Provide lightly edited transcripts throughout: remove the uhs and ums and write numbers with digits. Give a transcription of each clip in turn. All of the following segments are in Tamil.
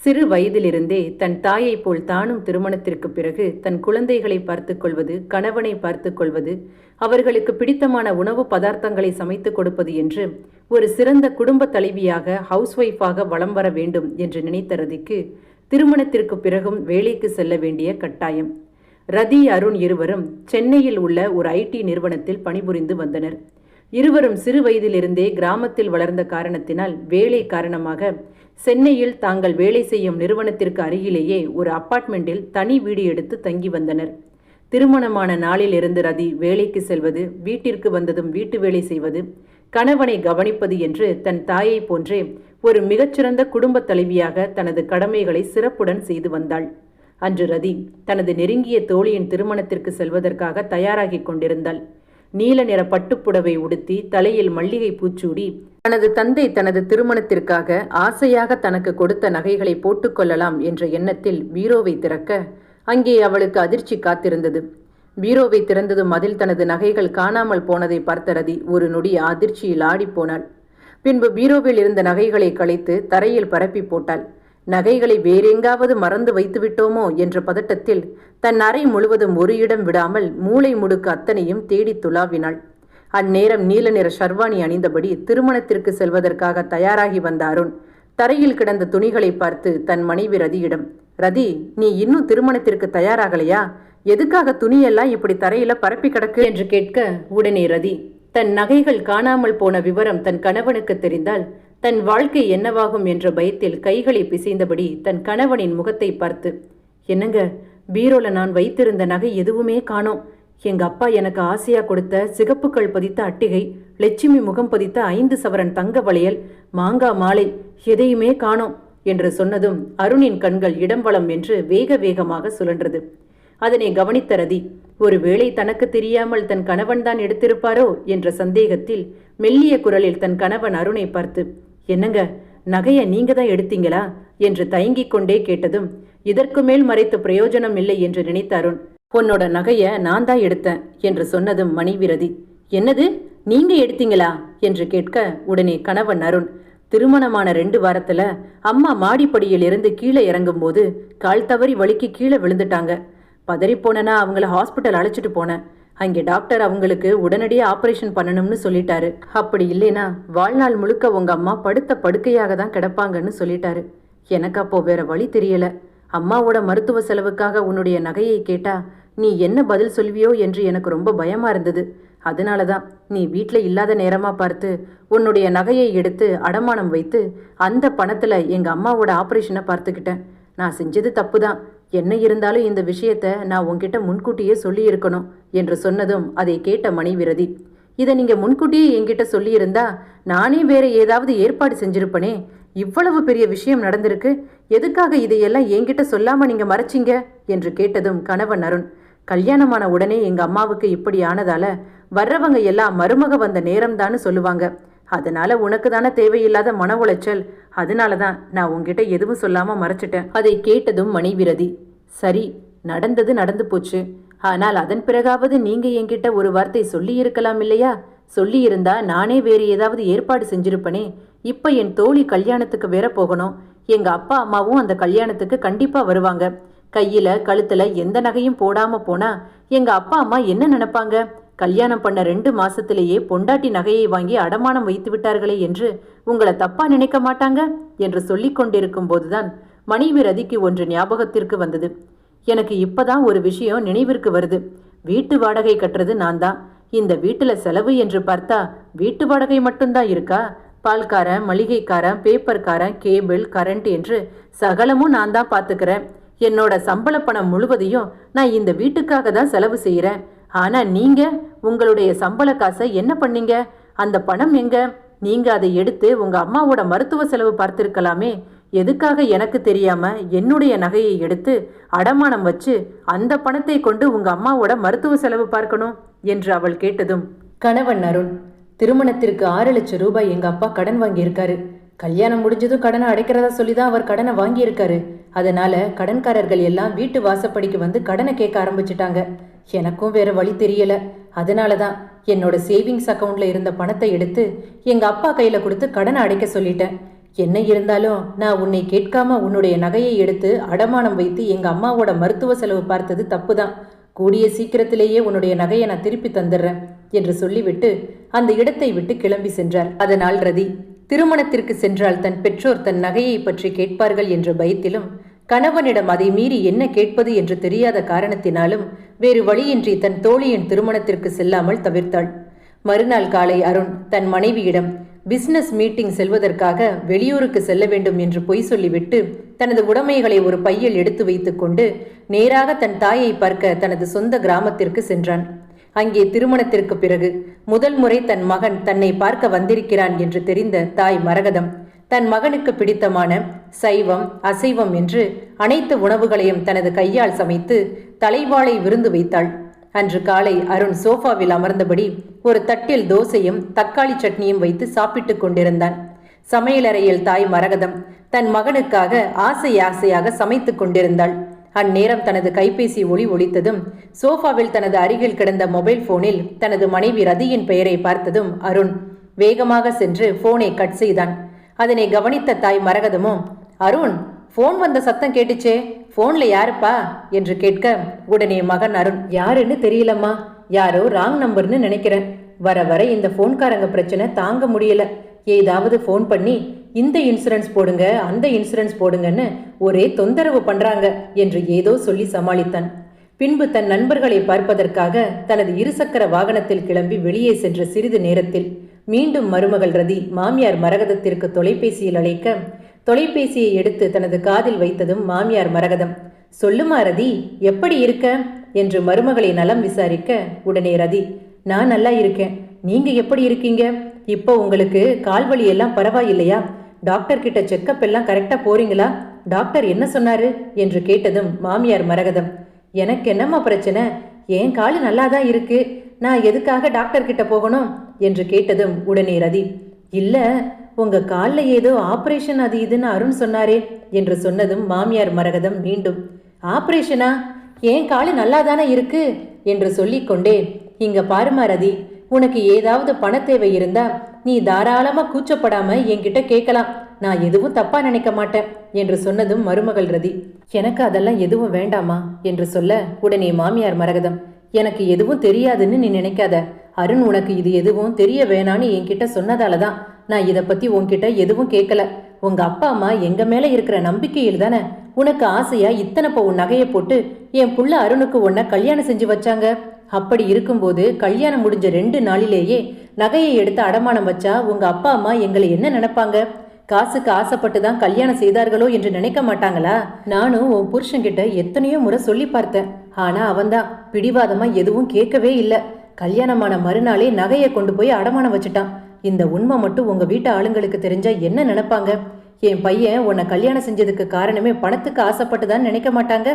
சிறு வயதிலிருந்தே தன் தாயைப் போல் தானும் திருமணத்திற்கு பிறகு தன் குழந்தைகளை பார்த்துக் கொள்வது, கணவனை பார்த்துக் கொள்வது, அவர்களுக்கு பிடித்தமான உணவு பதார்த்தங்களை சமைத்துக் கொடுப்பது என்று ஒரு சிறந்த குடும்ப தலைவியாக, ஹவுஸ்ஒய்ஃபாக வலம் வர வேண்டும் என்று நினைத்த ரதிக்கு திருமணத்திற்கு பிறகும் வேலைக்கு செல்ல வேண்டிய கட்டாயம். ரதி, அருண் இருவரும் சென்னையில் உள்ள ஒரு ஐடி நிறுவனத்தில் பணிபுரிந்து வந்தனர். இருவரும் சிறு வயதிலிருந்தே கிராமத்தில் வளர்ந்த காரணத்தினால் வேலை காரணமாக சென்னையில் தாங்கள் வேலை செய்யும் நிறுவனத்திற்கு அருகிலேயே ஒரு அப்பார்ட்மெண்டில் தனி வீடு எடுத்து தங்கி வந்தனர். திருமணமான நாளிலிருந்து ரதி வேலைக்கு செல்வது, வீட்டிற்கு வந்ததும் வீட்டு வேலை செய்வது, கணவனை கவனிப்பது என்று தன் தாயை போன்றே ஒரு மிகச்சிறந்த குடும்ப தலைவியாக தனது கடமைகளை சிறப்புடன் செய்து வந்தாள். அன்று ரதி தனது நெருங்கிய தோழியின் திருமணத்திற்கு செல்வதற்காக தயாராகி கொண்டிருந்தாள். நீல நிற பட்டுப்புடவை உடுத்தி, தலையில் மல்லிகை பூச்சூடி, தனது தந்தை தனது திருமணத்திற்காக ஆசையாக தனக்கு கொடுத்த நகைகளை போட்டுக்கொள்ளலாம் என்ற எண்ணத்தில் பீரோவை திறக்க அங்கே அவளுக்கு அதிர்ச்சி காத்திருந்தது. பீரோவை திறந்ததும் அதில் தனது நகைகள் காணாமல் போனதை பார்த்த ரதி ஒரு நொடி அதிர்ச்சியில் ஆடிப்போனாள். பின்பு பீரோவில் இருந்த நகைகளை களைத்து தரையில் பரப்பி போட்டாள். நகைகளை வேறெங்காவது மறந்து வைத்து விட்டோமோ என்ற பதட்டத்தில் தன் அறை முழுவதும் ஒரு இடம் விடாமல் மூளை முடுக்கு அத்தனையும் தேடி துளாவினாள். அந்நேரம் நீல நிற ஷர்வானி அணிந்தபடி திருமணத்திற்கு செல்வதற்காக தயாராகி வந்த அருண் தரையில் கிடந்த துணிகளை பார்த்து தன் மனைவி ரதியிடம், ரதி, நீ இன்னும் திருமணத்திற்கு தயாராகலையா? எதுக்காக துணியெல்லாம் இப்படி தரையில பரப்பி கிடக்கு என்று கேட்க, உடனே ரதி தன் நகைகள் காணாமல் போன விவரம் தன் கணவனுக்கு தெரிந்தால் தன் வாழ்க்கை என்னவாகும் என்ற பயத்தில் கைகளை பிசைந்தபடி தன் கணவனின் முகத்தை பார்த்து, என்னங்க, பீரோல நான் வைத்திருந்த நகை எதுவுமே காணோம். எங்க அப்பா எனக்கு ஆசையா கொடுத்த சிகப்புக்கள் பதித்த அட்டிகை, லட்சுமி முகம் பதித்த 5 சவரன் தங்க வளையல், மாங்கா மாலை, எதையுமே காணோம் என்று சொன்னதும் அருணின் கண்கள் இடம் வலம் என்று வேக வேகமாக சுழன்றது. அதனை கவனித்த ரதி, ஒருவேளை தனக்கு தெரியாமல் தன் கணவன் தான் எடுத்திருப்பாரோ என்ற சந்தேகத்தில் மெல்லிய குரலில் தன் கணவன் அருணை பார்த்து, என்னங்க, நகைய நீங்க தான் எடுத்தீங்களா என்று தயங்கிக் கொண்டே கேட்டதும், இதற்கு மேல் மறைத்து பிரயோஜனம் இல்லை என்று நினைத்த அருண், உன்னோட நகைய நான் தான் எடுத்தேன் என்று சொன்னதும் மனைவி ரதி, என்னது, நீங்க எடுத்தீங்களா என்று கேட்க, உடனே கணவன் அருண், திருமணமான 2 வாரத்துல அம்மா மாடிப்படியில் இருந்து கீழே இறங்கும் போது கால் தவறி வலிக்கு கீழே விழுந்துட்டாங்க. பதறிப்போனா அவங்கள ஹாஸ்பிட்டல் அழைச்சிட்டு போனேன். அங்கே டாக்டர் அவங்களுக்கு உடனடியாக ஆப்ரேஷன் பண்ணணும்னு சொல்லிட்டாரு. அப்படி இல்லைனா வாழ்நாள் முழுக்க உங்க அம்மா படுத்த படுக்கையாக தான் கிடப்பாங்கன்னு சொல்லிட்டாரு. எனக்கு அப்போ வேற வழி தெரியல. அம்மாவோட மருத்துவ செலவுக்காக உன்னுடைய நகையை கேட்டா நீ என்ன பதில் சொல்வியோ என்று எனக்கு ரொம்ப பயமா இருந்தது. அதனாலதான் நீ வீட்டில் இல்லாத நேரமா பார்த்து உன்னுடைய நகையை எடுத்து அடமானம் வைத்து அந்த பணத்துல எங்க அம்மாவோட ஆப்ரேஷனை பார்த்துக்கிட்டேன். நான் செஞ்சது தப்பு தான். என்ன இருந்தாலும் இந்த விஷயத்த நான் உன்கிட்ட முன்கூட்டியே சொல்லி இருக்கணும் என்று சொன்னதும் அதை கேட்ட மனைவி ரதி, இதை நீங்க முன்கூட்டியே என்கிட்ட சொல்லியிருந்தா நானே வேற ஏதாவது ஏற்பாடு செஞ்சிருப்பனே. இவ்வளவு பெரிய விஷயம் நடந்திருக்கு, எதுக்காக இதையெல்லாம் என்கிட்ட சொல்லாம நீங்க மறைச்சிங்க என்று கேட்டதும் கணவன் அருண், கல்யாணமான உடனே எங்க அம்மாவுக்கு இப்படி ஆனதால வர்றவங்க எல்லாம் மருமக வந்த நேரம்தான்னு சொல்லுவாங்க. அதனால உனக்கு தானே தேவையில்லாத மன உளைச்சல். அதனாலதான் நான் உங்ககிட்ட எதுவும் சொல்லாம மறைச்சிட்டேன். அதை கேட்டதும் மனைவி ரதி, சரி, நடந்தது நடந்து போச்சு. ஆனால் அதன் பிறகாவது நீங்க என்கிட்ட ஒரு வார்த்தை சொல்லி இருக்கலாம் இல்லையா? சொல்லி இருந்தா நானே வேறு ஏதாவது ஏற்பாடு செஞ்சிருப்பனே. இப்ப என் தோழி கல்யாணத்துக்கு வேற போகணும். எங்க அப்பா அம்மாவும் அந்த கல்யாணத்துக்கு கண்டிப்பா வருவாங்க. கையில கழுத்துல எந்த நகையும் போடாம போனா எங்க அப்பா அம்மா என்ன நினைப்பாங்க? கல்யாணம் பண்ண 2 மாசத்திலேயே பொண்டாட்டி நகையை வாங்கி அடமானம் வைத்து விட்டார்களே என்று உங்களை தப்பா நினைக்க மாட்டாங்க என்று சொல்லிக் கொண்டிருக்கும் போதுதான் மனைவி ரதிக்கு ஒன்று ஞாபகத்திற்கு வந்தது. எனக்கு இப்பதான் ஒரு விஷயம் நினைவிற்கு வருது. வீட்டு வாடகை கட்டுறது நான் தான். இந்த வீட்டுல செலவு என்று பார்த்தா வீட்டு வாடகை மட்டும்தான் இருக்கா? பால்காரன், மளிகைக்காரன், பேப்பர்காரன், கேபிள், கரண்ட் என்று சகலமும் நான் தான் பாத்துக்கிறேன். என்னோட சம்பள பணம் முழுவதையும் நான் இந்த வீட்டுக்காக தான் செலவு செய்யறேன். ஆனா நீங்க உங்களுடைய சம்பள காசை என்ன பண்ணீங்க? அந்த பணம் எங்க? நீங்க அதை எடுத்து உங்க அம்மாவோட மருத்துவ செலவு பார்த்திருக்கலாமே. எதுக்காக எனக்கு தெரியாம என்னுடைய நகையை எடுத்து அடமானம் வச்சு அந்த பணத்தை கொண்டு உங்க அம்மாவோட மருத்துவ செலவு பார்க்கணும் என்று அவள் கேட்டதும் கணவன் அருண், திருமணத்திற்கு 6 லட்சம் ரூபாய் எங்க அப்பா கடன் வாங்கியிருக்காரு. கல்யாணம் முடிஞ்சதும் கடனை அடைக்கிறதா சொல்லிதான் அவர் கடனை வாங்கியிருக்காரு. அதனால கடன்காரர்கள் எல்லாம் வீட்டு வாசப்படிக்கு வந்து கடனை கேட்க ஆரம்பிச்சுட்டாங்க. எனக்கும் வேற வழி தெரியல. அதனாலதான் என்னோட சேவிங்ஸ் அக்கவுண்ட்ல இருந்த பணத்தை எடுத்து எங்க அப்பா கையில கொடுத்து கடனை அடைக்க சொல்லிட்டேன். என்ன இருந்தாலும் நான் உன்னை கேட்காம உன்னுடைய நகையை எடுத்து அடமானம் வைத்து எங்க அம்மாவோட மருத்துவ செலவு பார்த்தது தப்புதான். கூடிய சீக்கிரத்திலேயே உன்னுடைய நகையை நான் திருப்பி தந்துடுறேன் என்று சொல்லிவிட்டு அந்த இடத்தை விட்டு கிளம்பி சென்றார். அதனால் ரதி திருமணத்திற்கு சென்றால் தன் பெற்றோர் தன் நகையை பற்றி கேட்பார்கள் என்ற பயத்திலும் கணவனிடம் அதை மீறி என்ன கேட்பது என்று தெரியாத காரணத்தினாலும் வேறு வழியின்றி தன் தோழியின் திருமணத்திற்கு செல்லாமல் தவிர்த்தாள். மறுநாள் காலை அருண் தன் மனைவியிடம் பிசினஸ் மீட்டிங் செல்வதற்காக வெளியூருக்கு செல்ல வேண்டும் என்று பொய் சொல்லிவிட்டு தனது உடைமைகளை ஒரு பையில் எடுத்து வைத்துக் கொண்டு நேராக தன் தாயை பார்க்க தனது சொந்த கிராமத்திற்கு சென்றான். அங்கே திருமணத்திற்கு பிறகு முதல் முறை தன் மகன் தன்னை பார்க்க வந்திருக்கிறான் என்று தெரிந்த தாய் மரகதம் தன் மகனுக்கு பிடித்தமான சைவம் அசைவம் என்று அனைத்து உணவுகளையும் தனது கையால் சமைத்து தலைவாளை விருந்து வைத்தாள். அன்று காலை அருண் சோஃபாவில் அமர்ந்தபடி ஒரு தட்டில் தோசையும் தக்காளி சட்னியும் வைத்து சாப்பிட்டுக் கொண்டிருந்தான். சமையலறையில் தாய் மரகதம் தன் மகனுக்காக ஆசையாக சமைத்துக் கொண்டிருந்தாள். அந்நேரம் தனது கைபேசி ஒலித்ததும் சோஃபாவில் தனது அருகில் கிடந்த மொபைல் போனில் தனது மனைவி ரதியின் பெயரை பார்த்ததும் அருண் வேகமாக சென்று போனை கட் செய்தான். அதனை கவனித்த தாய் மரகதமும், அருண், போன் வந்த சத்தம் கேட்டுச்சே, போன்ல யாருப்பா என்று கேட்க உடனே மகன் அருண், யாருன்னு தெரியலம்மா, யாரோ ராங் நம்பர்னு நினைக்கிறேன். வர வர இந்த போன்காரங்க பிரச்சனை தாங்க முடியல. ஏதாவது போன் பண்ணி இந்த இன்சூரன்ஸ் போடுங்க அந்த இன்சூரன்ஸ் போடுங்கன்னு ஒரே தொந்தரவு பண்றாங்க என்று ஏதோ சொல்லி சமாளித்தான். பின்பு தன் நண்பர்களை பார்ப்பதற்காக தனது இருசக்கர வாகனத்தில் கிளம்பி வெளியே சென்ற சிறிது நேரத்தில் மீண்டும் மருமகள் ரதி மாமியார் மரகதத்திற்கு தொலைபேசியில் அழைக்க தொலைபேசியை எடுத்து தனது காதில் வைத்ததும் மாமியார் மரகதம், சொல்லுமா ரதி, எப்படி இருக்க என்று மருமகளை நலம் விசாரிக்க உடனே ரதி, நான் நல்லா இருக்கேன், நீங்க எப்படி இருக்கீங்க? இப்போ உங்களுக்கு கால்வலி எல்லாம் பரவாயில்லையா? டாக்டர் கிட்ட செக்கப் எல்லாம் கரெக்டா போறீங்களா? டாக்டர் என்ன சொன்னாரு என்று கேட்டதும் மாமியார் மரகதம், எனக்கு என்னம்மா பிரச்சனை, என் காலு நல்லாதான் இருக்கு, நான் எதுக்காக டாக்டர் கிட்ட போகணும் என்று கேட்டதும் உடனே ரதி, இல்ல உங்க காலில் ஏதோ ஆபரேஷன் அது இதுன்னு அருண் சொன்னாரே என்று சொன்னதும் மாமியார் மரகதம் மீண்டும், ஆபரேஷனா? ஏன் காலு நல்லாதானே இருக்கு என்று சொல்லிக்கொண்டே, இங்க பாருமா ரதி, உனக்கு ஏதாவது பண தேவை இருந்தா நீ தாராளமா கூச்சப்படாம என்கிட்ட கேட்கலாம், நான் எதுவும் தப்பா நினைக்க மாட்டேன் என்று சொன்னதும் மருமகள் ரதி, எனக்கு அதெல்லாம் எதுவும் வேண்டாமா என்று சொல்ல உடனே மாமியார் மரகதம், எனக்கு எதுவும் தெரியாதுன்னு நீ நினைக்காத, அருண் உனக்கு இது எதுவும் தெரிய வேணான்னு என்கிட்ட சொன்னதாலதான் நான் இதை பத்தி உன்கிட்ட எதுவும் கேட்கல. உங்க அப்பா அம்மா எங்க மேல இருக்கிற நம்பிக்கையில் தானே உனக்கு ஆசையா இத்தனை பவுன் நகையை போட்டு என் புள்ள அருணுக்கு உன்னை கல்யாணம் செஞ்சு வச்சாங்க. அப்படி இருக்கும்போது கல்யாணம் முடிஞ்ச 2 நாளிலேயே நகையை எடுத்து அடமானம் வச்சா உங்க அப்பா அம்மா எங்களை என்ன நினைப்பாங்க? காசுக்கு ஆசைப்பட்டு தான் கல்யாணம் செய்தார்களோ என்று நினைக்க மாட்டாங்களா? நானும் உன் புருஷன்கிட்ட எத்தனையோ முறை சொல்லி பார்த்தேன். ஆனா அவன்தான் பிடிவாதமா எதுவும் கேட்கவே இல்லை. கல்யாணமான மறுநாளே நகையை கொண்டு போய் அடமானம் வச்சுட்டான். இந்த உண்மை மட்டும் உங்க வீட்டு ஆளுங்களுக்கு தெரிஞ்சா என்ன நினைப்பாங்க? என் பையன் உன்னை கல்யாணம் செஞ்சதுக்கு காரணமே பணத்துக்கு ஆசைப்பட்டுதான் நினைக்க மாட்டாங்க?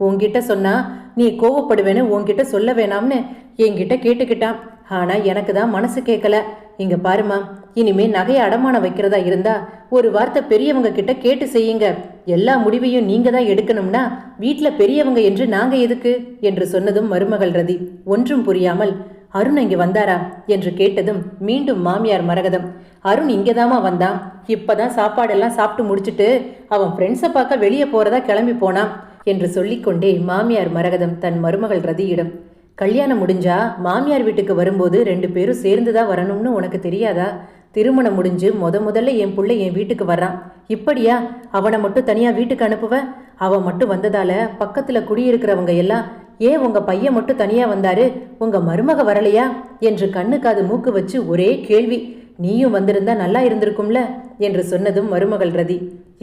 உன்கிட்ட சொன்னா நீ கோவப்படுவேன்னு உன்கிட்ட சொல்ல வேணாம்னு என்கிட்ட கேட்டுக்கிட்டான். ஆனா எனக்கு தான் மனசு கேட்கல. இங்க பாருமா, இனிமே நகையை அடமானம் வைக்கிறதா இருந்தா ஒரு வார்த்தை பெரியவங்க கிட்ட கேட்டு செய்யுங்க. எல்லா முடிவையும் நீங்க தான் எடுக்கணும்னா வீட்டுல பெரியவங்க என்று நாங்க எதுக்கு என்று சொன்னதும் மருமகள் ரதி ஒன்றும் புரியாமல், அருண் இங்க வந்தாரா என்று கேட்டதும் மீண்டும் மாமியார் மரகதம், அருண் இங்கதாமா வந்தான், இப்பதான் சாப்பாடெல்லாம் சாப்பிட்டு முடிச்சுட்டு அவன் ஃப்ரெண்ட்ஸை பார்க்க வெளியே போறதா கிளம்பி போனான் என்று சொல்லிக்கொண்டே மாமியார் மரகதம் தன் மருமகள் ரதியிடம், கல்யாணம் முடிஞ்சா மாமியார் வீட்டுக்கு வரும்போது 2 பேரும் சேர்ந்துதான் வரணும்னு உனக்கு தெரியாதா? திருமணம் முடிஞ்சு முதல்ல என் புள்ள என் வீட்டுக்கு வர்றான், இப்படியா அவனை மட்டும் தனியா வீட்டுக்கு அனுப்புவ? அவன் மட்டும் வந்ததால பக்கத்துல குடியிருக்கிறவங்க எல்லாம், ஏன் உங்க பையன் மட்டும் தனியா வந்தாரு, உங்க மருமக வரலையா என்று கண்ணு காது மூக்கு வச்சு ஒரே கேள்வி. நீயும் வந்திருந்தா நல்லா இருந்திருக்கும்ல என்று சொன்னதும் மருமகள் ரதி,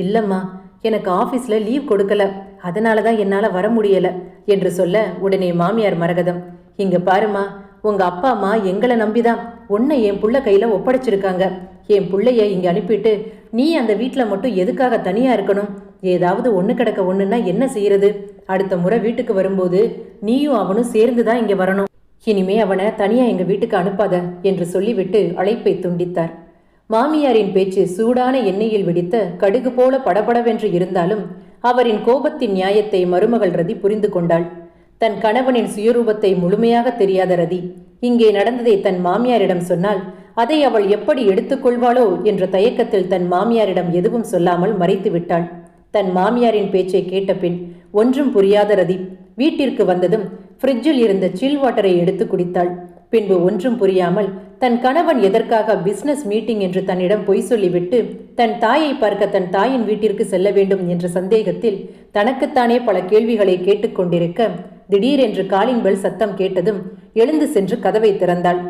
இல்லம்மா, எனக்கு ஆபீஸ்ல லீவ் கொடுக்கல, அதனாலதான் என்னால வர முடியல என்று சொல்ல உடனே மாமியார் மரகதம், இங்க பாருமா, உங்க அப்பா அம்மா எங்களை நம்பிதான் உன்னை என் புள்ள கையில ஒப்படைச்சிருக்காங்க. என் புள்ளைய இங்க அனுப்பிட்டு நீ அந்த வீட்டுல மட்டும் எதுக்காக தனியா இருக்கணும்? ஏதாவது ஒண்ணு கிடக்க ஒண்ணுன்னா என்ன செய்யறது? அடுத்த முறை வீட்டுக்கு வரும்போது நீயும் அவனும் சேர்ந்துதான் இங்க வரணும். இனிமே அவனை தனியா எங்க வீட்டுக்கு அனுப்பாத என்று சொல்லிவிட்டு அழைப்பை துண்டித்தார். மாமியாரின் பேச்சு சூடான எண்ணெயில் வெடித்த கடுகு போல படபடவென்று இருந்தாலும் அவரின் கோபத்தின் நியாயத்தை மருமகள் ரதி புரிந்து கொண்டாள். தன் கணவனின் சுயரூபத்தை முழுமையாக தெரியாத ரதி இங்கே நடந்ததை தன் மாமியாரிடம் சொன்னால் அதை அவள் எப்படி எடுத்துக்கொள்வாளோ என்ற தயக்கத்தில் தன் மாமியாரிடம் எதுவும் சொல்லாமல் மறைத்து விட்டாள். தன் மாமியாரின் பேச்சை கேட்ட பின் ஒன்றும் புரியாத ரதி வீட்டிற்கு வந்ததும் ஃப்ரிட்ஜில் இருந்த சில் வாட்டரை எடுத்து குடித்தாள். பின்பு ஒன்றும் புரியாமல் தன் கணவன் எதற்காக பிசினஸ் மீட்டிங் என்று தன்னிடம் பொய் சொல்லிவிட்டு தன் தாயை பார்க்க தன் தாயின் வீட்டிற்கு செல்ல வேண்டும் என்ற சந்தேகத்தில் தனக்குத்தானே பல கேள்விகளை கேட்டுக்கொண்டிருக்க திடீரென்று காலிங் பெல் சத்தம் கேட்டதும் எழுந்து சென்று கதவை திறந்தாள்.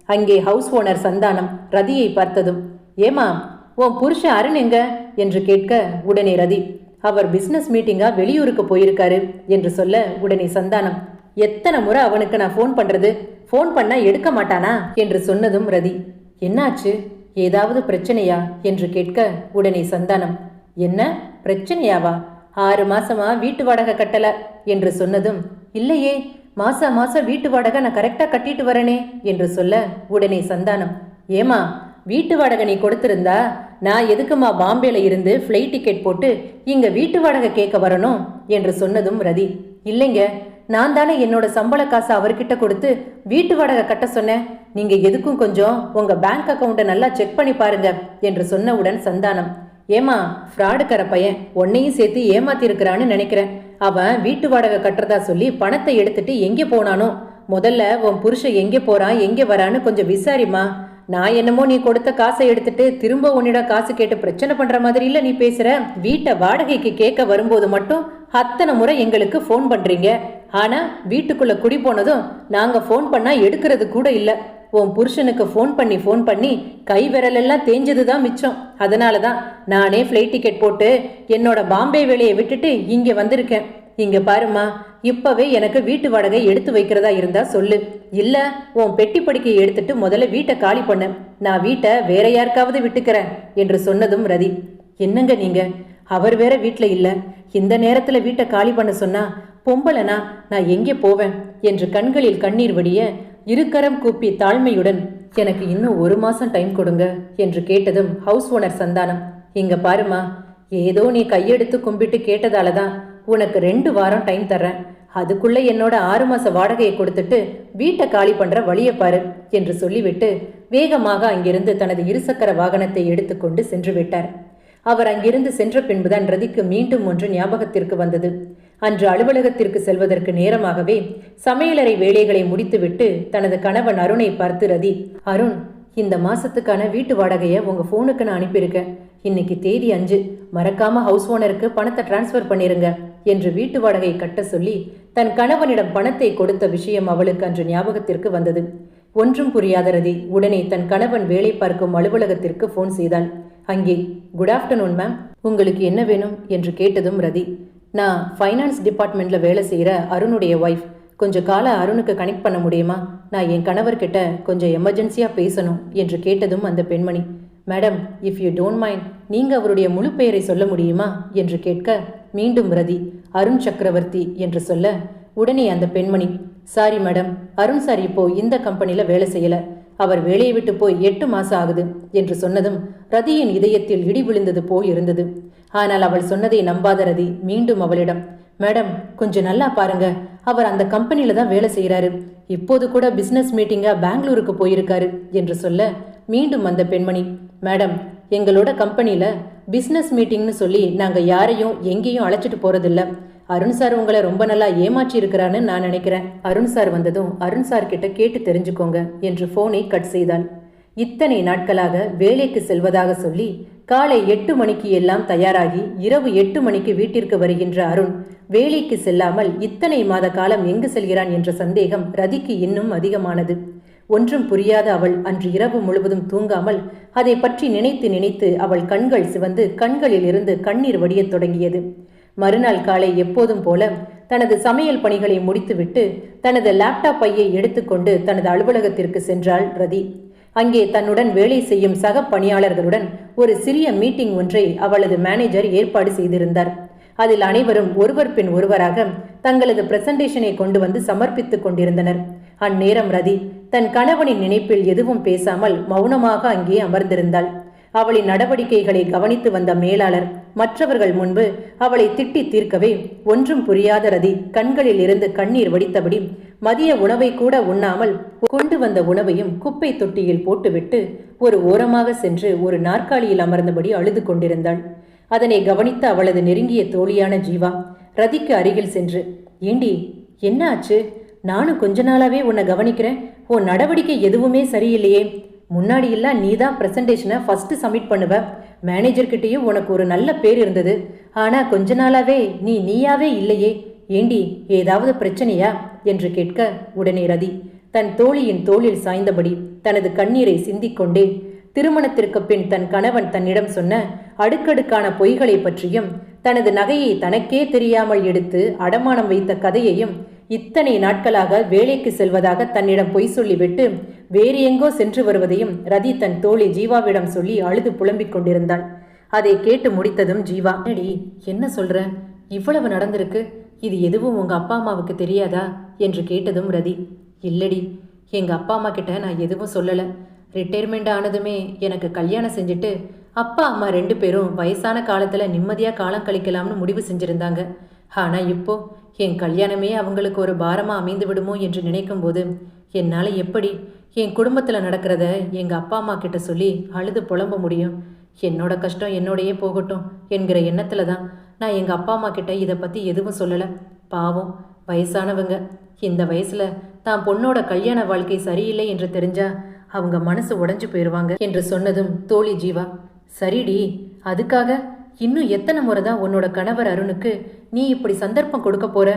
அங்கே ஹவுஸ் ஓனர் சந்தானம் ரதியை பார்த்ததும், ஏமா உன் புருஷன் அருண் எங்க என்று கேட்க உடனே ரதி, அவர் பிசினஸ் மீட்டிங்கா வெளியூருக்கு போயிருக்காரு என்று சொல்ல உடனே சந்தானம், எத்தனை முறை அவனுக்கு நான் ஃபோன் பண்றது, ஃபோன் பண்ணா எடுக்க மாட்டானா என்று சொன்னதும் ரதி, என்னாச்சு, ஏதாவது பிரச்சனையா என்று கேட்க உடனே சந்தானம், என்ன பிரச்சனையாவா, 6 மாசமா வீட்டு வாடகை கட்டல என்று சொன்னதும், இல்லையே மாசம் வீட்டு வாடகை நான் கரெக்டா கட்டிட்டு வரனே என்று சொல்ல உடனே சந்தானம், ஏமா வீட்டு வாடகை நீ கொடுத்திருந்தா நான் எதுக்குமா பாம்பேல இருந்து ஃப்ளைட் டிக்கெட் போட்டு இங்க வீட்டு வாடகை கேட்க வரணும் என்று சொன்னதும் ரதி, இல்லைங்க நான் தானே என்னோட சம்பள காசை அவர்கிட்ட கொடுத்து வீட்டு வாடகை கட்ட சொன்னேன், நீங்க எதுக்கும் கொஞ்சம் உங்க பேங்க் அக்கௌண்ட்டை நல்லா செக் பண்ணி பாருங்க என்று சொன்னவுடன் சந்தானம், ஏமா ஃப்ராடுக்கார பையன் உன்னையும் சேர்த்து ஏமாத்திருக்கிறான்னு நினைக்கிறேன், அவன் வீட்டு வாடகை கட்டுறதா சொல்லி பணத்தை எடுத்துட்டு எங்கே போனானோ, முதல்ல உன் புருஷன் எங்கே போறான் எங்கே வரான்னு கொஞ்சம் விசாரிமா, நான் என்னமோ நீ கொடுத்த காசை எடுத்துட்டு திரும்ப உன்னிடம் காசு கேட்டு பிரச்சனை பண்ற மாதிரி இல்ல நீ பேசுற, வீட்டை வாடகைக்கு கேட்க வரும்போது மட்டும் அத்தனை முறை எங்களுக்கு ஃபோன் பண்றீங்க, ஆனா வீட்டுக்குள்ள குடி போனதும் நாங்க ஃபோன் பண்ணா எடுக்கிறது கூட இல்ல, உன் புருஷனுக்கு ஃபோன் பண்ணி கை விரலெல்லாம் தேஞ்சதுதான் மிச்சம், அதனாலதான் நானே ஃப்ளைட் டிக்கெட் போட்டு என்னோட பாம்பே வேலையை விட்டுட்டு இங்க வந்திருக்கேன், இங்க பாருமா இப்பவே எனக்கு வீட்டு வாடகை எடுத்து வைக்கிறதா இருந்தா சொல்லு, இல்ல உன் பெட்டி படுக்கையை எடுத்துட்டு முதல்ல வீட்டை காலி பண்ண, நான் வீட்டை வேற யாருக்காவது விட்டுக்கிறேன் என்று சொன்னதும் ரதி, என்னங்க நீங்க, அவர் வேற வீட்டுல இல்ல, இந்த நேரத்துல வீட்டை காலி பண்ண சொன்னா பொம்பளனா நான் எங்கே போவேன் என்று கண்களில் கண்ணீர் வடிய இருக்கரம் கூப்பி தாழ்மையுடன், எனக்கு இன்னும் 1 மாசம் டைம் கொடுங்க என்று கேட்டதும் ஹவுஸ் ஓனர் சந்தானம், இங்க பாருமா ஏதோ நீ கையெடுத்து கும்பிட்டு கேட்டதாலதான் உனக்கு 2 வாரம் டைம் தர்றேன், அதுக்குள்ள என்னோட 6 மாச வாடகையை கொடுத்துட்டு வீட்டை காலி பண்ற வழியை பாரு என்று சொல்லிவிட்டு வேகமாக அங்கிருந்து தனது இருசக்கர வாகனத்தை எடுத்துக்கொண்டு சென்று விட்டார். அவர் அங்கிருந்து சென்ற பின்புதான் ரதிக்கு மீண்டும் ஒன்று ஞாபகத்திற்கு வந்தது. அன்று அலுவலகத்திற்கு செல்வதற்கு நேரமாகவே சமையலறை வேலைகளை முடித்துவிட்டு தனது கணவன் அருணை பார்த்து ரதி, அருண் இந்த மாசத்துக்கான வீட்டு வாடகையை உங்க போனுக்கு நான் அனுப்பியிருக்கேன், இன்னைக்கு தேதி 5, மறக்காம ஹவுஸ் ஓனருக்கு பணத்தை டிரான்ஸ்ஃபர் பண்ணிருங்க என்று வீட்டு வாடகை கட்ட சொல்லி தன் கணவனிடம் பணத்தை கொடுத்த விஷயம் அவளுக்கு அன்று ஞாபகத்திற்கு வந்தது. ஒன்றும் புரியாத ரதி உடனே தன் கணவன் வேலை பார்க்கும் அலுவலகத்திற்கு போன் செய்தாள். அங்கே, குட் ஆஃப்டர்நூன் மேம், உங்களுக்கு என்ன வேணும் என்று கேட்டதும் ரதி, நான் ஃபைனான்ஸ் டிபார்ட்மெண்ட்ல வேலை செய்கிற அருணுடைய ஒய்ஃப், கொஞ்சம் காலை அருணுக்கு கனெக்ட் பண்ண முடியுமா, நான் என் கணவர்கிட்ட கொஞ்சம் எமர்ஜென்சியாக பேசணும் என்று கேட்டதும் அந்த பெண்மணி, madam if you don't mind நீங்கள் அவருடைய முழு பெயரை சொல்ல முடியுமா என்று கேட்க மீண்டும் ரதி அருண் சக்கரவர்த்தி என்று சொல்ல உடனே அந்த பெண்மணி, சாரி மேடம், அருண் சார் இப்போ இந்த கம்பெனியில் வேலை செய்யலை, அவர் வேலையை விட்டு போய் 8 மாசம் ஆகுது என்று சொன்னதும் ரதியின் இதயத்தில் இடி விழுந்தது போய் இருந்தது. ஆனால் அவள் சொன்னதை நம்பாத ரதி மீண்டும் அவளிடம், மேடம் கொஞ்சம் நல்லா பாருங்க, அவர் அந்த கம்பெனியில தான் வேலை செய்கிறாரு, இப்போது கூட பிசினஸ் மீட்டிங்கா பெங்களூருக்கு போயிருக்காரு என்று சொல்ல மீண்டும் அந்த பெண்மணி, மேடம் எங்களோட கம்பெனியில பிசினஸ் மீட்டிங்னு சொல்லி நாங்க யாரையும் எங்கேயும் அழைச்சிட்டு போறதில்ல, அருண் சார் உங்களை ரொம்ப நல்லா ஏமாற்றி இருக்கிறான்னு நான் நினைக்கிறேன், அருண் சார் வந்ததும் அருண் சார் கிட்ட கேட்டு தெரிஞ்சுக்கோங்க என்று போனை கட் செய்தாள். இத்தனை நாட்களாக வேலைக்கு செல்வதாக சொல்லி காலை 8 மணிக்கு எல்லாம் தயாராகி இரவு 8 மணிக்கு வீட்டிற்கு வருகின்ற அருண் வேலைக்கு செல்லாமல் இத்தனை மாத காலம் எங்கு செல்கிறான் என்ற சந்தேகம் ரதிக்கு இன்னும் அதிகமானது. ஒன்றும் புரியாத அவள் அன்று இரவு முழுவதும் தூங்காமல் அதை பற்றி நினைத்து நினைத்து அவள் கண்கள் சிவந்து கண்களில் இருந்து கண்ணீர் வடியத் தொடங்கியது. மறுநாள் காலை எப்போதும் போல தனது சமையல் பணிகளை முடித்துவிட்டு தனது லேப்டாப் பையை எடுத்துக்கொண்டு தனது அலுவலகத்திற்கு சென்றாள் ரதி. அங்கே தன்னுடன் வேலை செய்யும் சக பணியாளர்களுடன் ஒரு சிறிய மீட்டிங் ஒன்றை அவளது மேனேஜர் ஏற்பாடு செய்திருந்தார். அதில் அனைவரும் ஒருவர் பின் ஒருவராக தங்களது பிரசன்டேஷனை கொண்டு வந்து சமர்ப்பித்துக் கொண்டிருந்தனர். அந்நேரம் ரதி தன் கணவனின் நினைப்பில் எதுவும் பேசாமல் மௌனமாக அங்கே அமர்ந்திருந்தாள். அவளின் நடவடிக்கைகளை கவனித்து வந்த மேலாளர் மற்றவர்கள் முன்பு அவளை திட்டி தீர்க்கவே ஒன்றும் புரியாத ரதி கண்களில் இருந்து கண்ணீர் வடித்தபடி மதிய உணவை கூட உண்ணாமல் கொண்டு வந்த உணவையும் குப்பை தொட்டியில் போட்டுவிட்டு ஒரு ஓரமாக சென்று ஒரு நாற்காலியில் அமர்ந்தபடி அழுது கொண்டிருந்தாள். அதனை கவனித்த அவளது நெருங்கிய தோழியான ஜீவா ரதிக்கு அருகில் சென்று, ஏண்டி என்ன ஆச்சு? நானும் கொஞ்ச நாளாவே உன்னை கவனிக்கிறேன். உன் நடவடிக்கை எதுவுமே சரியில்லையே. முன்னாடியெல்லாம் நீ தான் ப்ரெசன்டேஷனை ஃபர்ஸ்ட் சப்மிட் பண்ணுவ. மேனேஜர்கிட்டையும் உனக்கு ஒரு நல்ல பேர் இருந்தது. ஆனா கொஞ்ச நாளாவே நீயாவே இல்லையே. ஏண்டி ஏதாவது பிரச்சனையா என்று கேட்க, உடனே ரதி தன் தோழியின் தோளில் சாய்ந்தபடி தனது கண்ணீரை சிந்திக்கொண்டே திருமணத்திற்கு பின் தன் கணவன் தன்னிடம் சொன்ன அடுக்கடுக்கான பொய்களை பற்றியும் தனது நகையை தனக்கே தெரியாமல் எடுத்து அடமானம் வைத்த கதையையும் இத்தனை நாட்களாக வேலைக்கு செல்வதாக தன்னிடம் பொய் சொல்லிவிட்டு வேறு எங்கோ சென்று வருவதையும் ரதி தன் தோழி ஜீவாவிடம் சொல்லி அழுது புலம்பிக் கொண்டிருந்தாள். அதை கேட்டு முடித்ததும் ஜீவா, என்னடி என்ன சொல்ற? இவ்வளவு நடந்திருக்கு, இது எதுவும் உங்க அப்பா அம்மாவுக்கு தெரியாதா என்று கேட்டதும் ரதி, இல்லடி, எங்க அப்பா அம்மா கிட்ட நான் எதுவும் சொல்லல. ரிட்டையர்மெண்ட் ஆனதுமே எனக்கு கல்யாணம் செஞ்சுட்டு அப்பா அம்மா 2 பேரும் வயசான காலத்துல நிம்மதியா காலம் கழிக்கலாம்னு முடிவு செஞ்சிருந்தாங்க. ஆனா இப்போ என் கல்யாணமே அவங்களுக்கு ஒரு பாரமா அமைந்து விடுமோ என்று நினைக்கும் போது என்னால எப்படி என் குடும்பத்துல நடக்கிறத எங்க அப்பா அம்மா கிட்ட சொல்லி அழுது புலம்ப முடியும்? என்னோட கஷ்டம் என்னோடையே போகட்டும் என்கிற எண்ணத்துல தான் நான் எங்க அப்பா அம்மா கிட்ட இதை பத்தி எதுவும் சொல்லல. பாவம் வயசானவங்க, இந்த வயசுல தான் பொண்ணோட கல்யாண வாழ்க்கை சரியில்லை என்று தெரிஞ்சா அவங்க மனசு உடைஞ்சு போயிடுவாங்க என்று சொன்னதும் தோழி ஜீவா, சரிடி, அதுக்காக இன்னும் எத்தனை முறை தான் உன்னோட கணவர் அருணுக்கு நீ இப்படி சந்தர்ப்பம் கொடுக்க போற?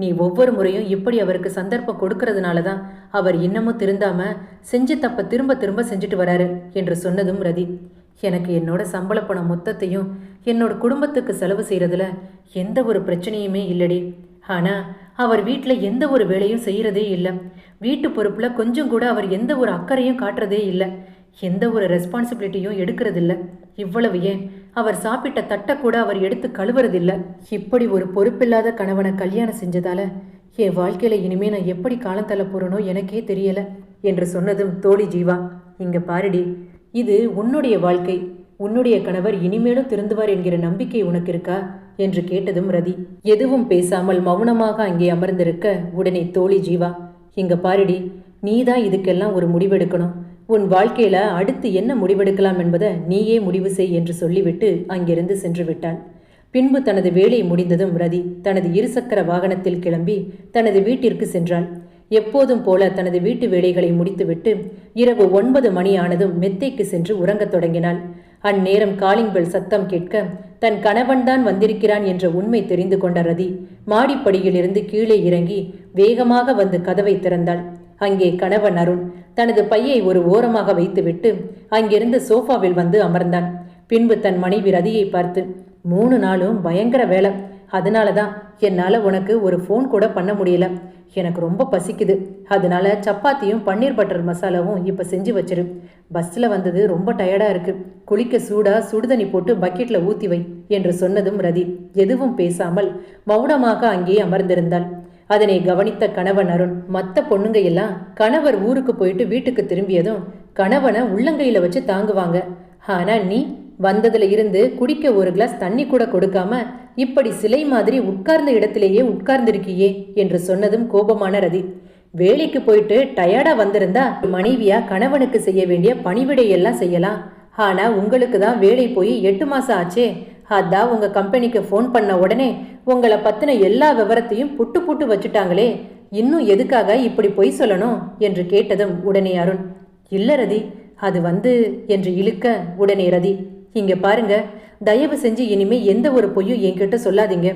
நீ ஒவ்வொரு முறையும் இப்படி அவருக்கு சந்தர்ப்பம் கொடுக்கறதுனால தான் அவர் இன்னமும் திருந்தாம செஞ்சு தப்ப திரும்ப திரும்ப செஞ்சுட்டு வராரு என்று சொன்னதும் ரதி, எனக்கு என்னோட சம்பள பணம் மொத்தத்தையும் என்னோட குடும்பத்துக்கு செலவு செய்யறதுல எந்த ஒரு பிரச்சனையுமே இல்லடி. ஆனா அவர் வீட்டில் எந்த ஒரு வேலையும் செய்யறதே இல்லை. வீட்டு பொறுப்புல கொஞ்சம் கூட அவர் எந்த ஒரு அக்கறையும் காட்டுறதே இல்லை. எந்த ஒரு ரெஸ்பான்சிபிலிட்டியும் எடுக்கிறதில்ல. இவ்வளவு ஏன், அவர் சாப்பிட்ட தட்டை கூட அவர் எடுத்து கழுவுறதில்ல. இப்படி ஒரு பொறுப்பில்லாத கணவனை கல்யாணம் செஞ்சதால என் வாழ்க்கையில இனிமே நான் எப்படி காலம் தள்ள போறனோ எனக்கே தெரியல என்று சொன்னதும் தோழி ஜீவா, இங்க பாருடி, இது உன்னுடைய வாழ்க்கை. உன்னுடைய கணவர் இனிமேலும் திருந்துவார் என்கிற நம்பிக்கை உனக்கு இருக்கா என்று கேட்டதும் ரதி எதுவும் பேசாமல் மௌனமாக அங்கே அமர்ந்திருக்க, உடனே தோழி ஜீவா, இங்க பாருடி, நீதான் இதுக்கெல்லாம் ஒரு முடிவெடுக்கணும். உன் வாழ்க்கையில அடுத்து என்ன முடிவெடுக்கலாம் என்பதை நீயே முடிவு செய் என்று சொல்லிவிட்டு அங்கிருந்து சென்று விட்டாள். பின்பு தனது வேலை முடிந்ததும் ரதி தனது இருசக்கர வாகனத்தில் கிளம்பி தனது வீட்டிற்கு சென்றாள். எப்போதும் போல தனது வீட்டு வேலைகளை முடித்துவிட்டு இரவு 9 மணி ஆனதும் மெத்தைக்கு சென்று உறங்கத் தொடங்கினாள். அந்நேரம் காலிங் பெல் சத்தம் கேட்க தன் கணவன்தான் வந்திருக்கிறான் என்ற உண்மை தெரிந்து கொண்ட ரதி மாடிப்படியிலிருந்து கீழே இறங்கி வேகமாக வந்து கதவை திறந்தாள். அங்கே கணவன் அருண் தனது பையை ஒரு ஓரமாக வைத்துவிட்டு அங்கிருந்து சோஃபாவில் வந்து அமர்ந்தான். பின்பு தன் மனைவி ரதியை பார்த்து, 3 நாளும் பயங்கர வேலை, அதனாலதான் என்னால உனக்கு ஒரு ஃபோன் கூட பண்ண முடியல. எனக்கு ரொம்ப பசிக்குது, அதனால சப்பாத்தியும் பன்னீர் பட்டர் மசாலாவும் இப்ப செஞ்சு வச்சிரு. பஸ்ல வந்தது ரொம்ப டயர்டா இருக்கு, குளிக்க சூடா சுடுதண்ணி போட்டு பக்கெட்ல ஊத்தி வை என்று சொன்னதும் ரதி எதுவும் பேசாமல் மௌனமாக அங்கே அமர்ந்திருந்தாள். அதனை கவனித்த கணவன் அருண், மற்ற பொண்ணுங்க எல்லாம் கணவர் ஊருக்கு போயிட்டு வீட்டுக்கு திரும்பியதும் கணவனை உள்ளங்கையில வச்சு தாங்குவாங்க. ஆனா நீ வந்ததுல இருந்து குடிக்க ஒரு கிளாஸ் தண்ணி கூட கொடுக்காம இப்படி சிலை மாதிரி உட்கார்ந்த இடத்திலேயே உட்கார்ந்திருக்கியே என்று சொன்னதும் கோபமான ரதி, வேலைக்கு போயிட்டு டயர்டா வந்திருந்தா மனைவியா கணவனுக்கு செய்ய வேண்டிய பணிவிடையெல்லாம் செய்யலாம். ஆனா உங்களுக்கு தான் வேலை போய் 8 மாசம் ஆச்சே. அதான் உங்க கம்பெனிக்கு ஃபோன் பண்ண உடனே உங்களை பத்தின எல்லா விவரத்தையும் புட்டு புட்டு வச்சுட்டாங்களே, இன்னும் எதுக்காக இப்படி பொய் சொல்லணும் என்று கேட்டதும் உடனே அருண், இல்ல ரதி, அது என்று இழுக்க, உடனே ரதி, இங்க பாருங்க, தயவு செஞ்சு இனிமே எந்த ஒரு பொய்யும் என்கிட்ட சொல்லாதீங்க.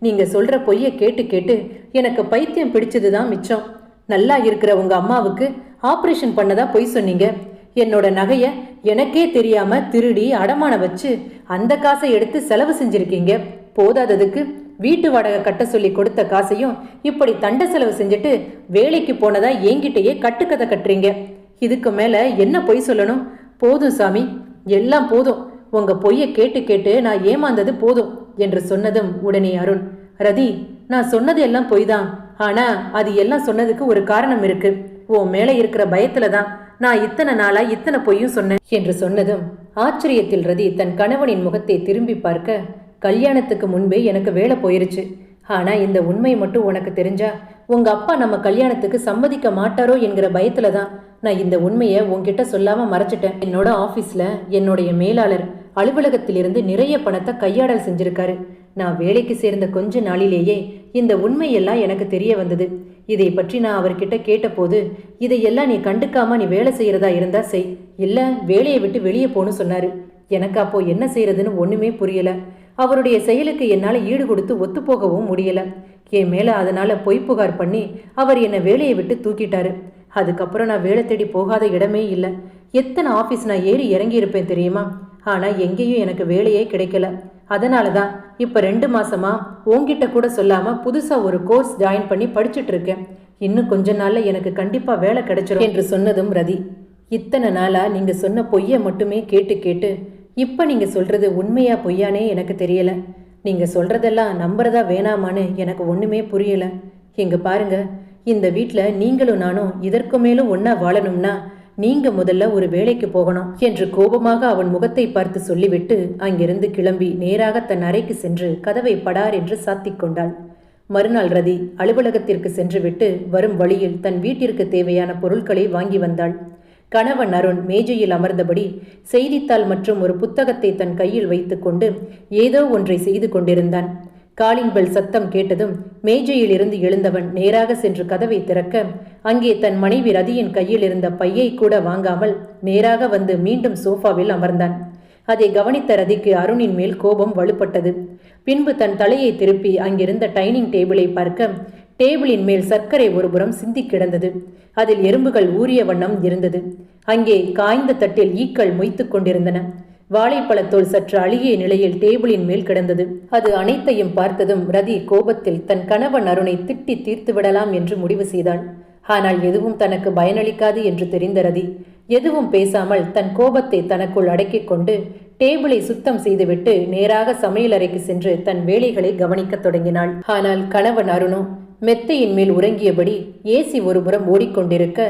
நீங்க சொல்ற பொய்ய கேட்டு கேட்டு எனக்கு பைத்தியம் பிடிச்சதுதான் மிச்சம். நல்லா இருக்கிற உங்க அம்மாவுக்கு ஆபரேஷன் பண்ணதா பொய் சொன்னீங்க. என்னோட நகைய எனக்கே தெரியாம திருடி அடமான வச்சு அந்த காசை எடுத்து செலவு செஞ்சிருக்கீங்க. போதாததுக்கு வீட்டு வாடகை கட்ட சொல்லி கொடுத்த காசையும் இப்படி தண்ட செலவு செஞ்சுட்டு வேலைக்கு போனதா என்கிட்டயே கட்டுக்கதை கட்டுறீங்க. இதுக்கு மேல என்ன பொய் சொல்லணும்? போதும் சாமி, எல்லாம் போதும். உங்க பொய்ய கேட்டு கேட்டு நான் ஏமாந்தது போதும் என்று சொன்னதும் உடனே அருண், ரதி, நான் சொன்னது எல்லாம் பொய் தான். ஆனா அது எல்லாம் சொன்னதுக்கு ஒரு காரணம் இருக்கு. உன் மேல இருக்கிற பயத்துலதான் நான் இத்தனை நாளா இத்தனை பொய்யும் சொன்னேன் என்று சொன்னதும் ஆச்சரியத்தில் ரதி தன் கணவனின் முகத்தை திரும்பி பார்க்க, கல்யாணத்துக்கு முன்பே எனக்கு வேலை போயிருச்சு. ஆனா இந்த உண்மை மட்டும் உனக்கு தெரிஞ்சா உங்க அப்பா நம்ம கல்யாணத்துக்கு சம்மதிக்க மாட்டாரோ என்கிற பயத்துல தான் நான் இந்த உண்மையை உன்கிட்ட சொல்லாம மறைச்சிட்டேன். என்னோட ஆபீஸ்ல என்னுடைய மேலாளர் அலுவலகத்திலிருந்து நிறைய பணத்தை கையாடல் செஞ்சிருக்காரு. நான் வேலைக்கு சேர்ந்த கொஞ்ச நாளிலேயே இந்த உண்மையெல்லாம் எனக்கு தெரிய வந்தது. இதை பற்றி நான் அவர்கிட்ட கேட்டபோது, இதையெல்லாம் நீ கண்டுக்காம நீ வேலை செய்யறதா இருந்தா செய், இல்ல வேலையை விட்டு வெளியே போன்னு சொன்னாரு. எனக்கு அப்போ என்ன செய்யறதுன்னு ஒண்ணுமே புரியல. அவருடைய செயலுக்கு என்னால ஈடு கொடுத்து ஒத்துப்போகவும் முடியல. என் மேல அதனால பொய் புகார் பண்ணி அவர் என்னை வேலையை விட்டு தூக்கிட்டாரு. அதுக்கப்புறம் நான் வேலை தேடி போகாத இடமே இல்லை. எத்தனை ஆபீஸ் நான் ஏறி இறங்கி இருப்பேன் தெரியுமா? ஆனா எங்கேயும் எனக்கு வேலையே கிடைக்கல. அதனாலதான் இப்ப 2 மாசமா உன்கிட்ட கூட சொல்லாம புதுசா ஒரு கோர்ஸ் ஜாயின் பண்ணி படிச்சுட்டு இருக்கேன். இன்னும் கொஞ்ச நாள்ல எனக்கு கண்டிப்பா வேலை கிடைச்சிடும் என்று சொன்னதும் ரதி, இத்தனை நாளா நீங்க சொன்ன பொய்ய மட்டுமே கேட்டு கேட்டு இப்ப நீங்க சொல்றது உண்மையா பொய்யானே எனக்கு தெரியல. நீங்க சொல்றதெல்லாம் நம்புறதா வேணாமான்னு எனக்கு ஒண்ணுமே புரியல. இங்க பாருங்க, இந்த வீட்டுல நீங்களும் நானும் இதற்கு மேலும் ஒன்னா வாழணும்னா நீங்க முதல்ல ஒரு வேலைக்கு போகணும் என்று கோபமாக அவன் முகத்தை பார்த்து சொல்லிவிட்டு அங்கிருந்து கிளம்பி நேராக தன் அறைக்கு சென்று கதவை படார் என்று சாத்திக் கொண்டாள். மறுநாள் ரதி அலுவலகத்திற்கு சென்றுவிட்டு வரும் வழியில் தன் வீட்டிற்கு தேவையான பொருட்களை வாங்கி வந்தாள். கணவன் அருண் மேஜையில் அமர்ந்தபடி செய்தித்தாள் மற்றும் ஒரு புத்தகத்தை தன் கையில் வைத்துக்கொண்டு ஏதோ ஒன்றை செய்து கொண்டிருந்தான். காலிங் பெல் சத்தம் கேட்டதும் மேஜையில் இருந்து எழுந்தவன் நேராக சென்று கதவை திறக்க அங்கே தன் மனைவி ரதியின் கையில் இருந்த பையை கூட வாங்காமல் நேராக வந்து மீண்டும் சோஃபாவில் அமர்ந்தான். அதை கவனித்த ரதிக்கு அருணின் மேல் கோபம் வலுப்பட்டது. பின்பு தன் தலையை திருப்பி அங்கிருந்த டைனிங் டேபிளை பார்க்க டேபிளின் மேல் சர்க்கரை ஒருபுறம் சிந்தி கிடந்தது. அதில் எறும்புகள் ஊறிய வண்ணம் இருந்தது. அங்கே காய்ந்த தட்டில் ஈக்கள் மொய்த்து கொண்டிருந்தன. வாழைப்பழத்தோல் சற்று அழுகிய நிலையில் டேபிளின் மேல் கிடந்தது. அது அனைத்தையும் பார்த்ததும் ரதி கோபத்தில் தன் கணவன் அருணை திட்டி தீர்த்து விடலாம் என்று முடிவு செய்தாள். ஆனால் எதுவும் தனக்கு பயனளிக்காது என்று தெரிந்த ரதி எதுவும் பேசாமல் தன் கோபத்தை தனக்குள் அடக்கிக் கொண்டு டேபிளை சுத்தம் செய்துவிட்டு நேராக சமையலறைக்கு சென்று தன் வேலைகளை கவனிக்கத் தொடங்கினாள். ஆனால் கணவன் அருணோ மெத்தையின் மேல் உறங்கியபடி ஏசி ஒருபுறம் ஓடிக்கொண்டிருக்க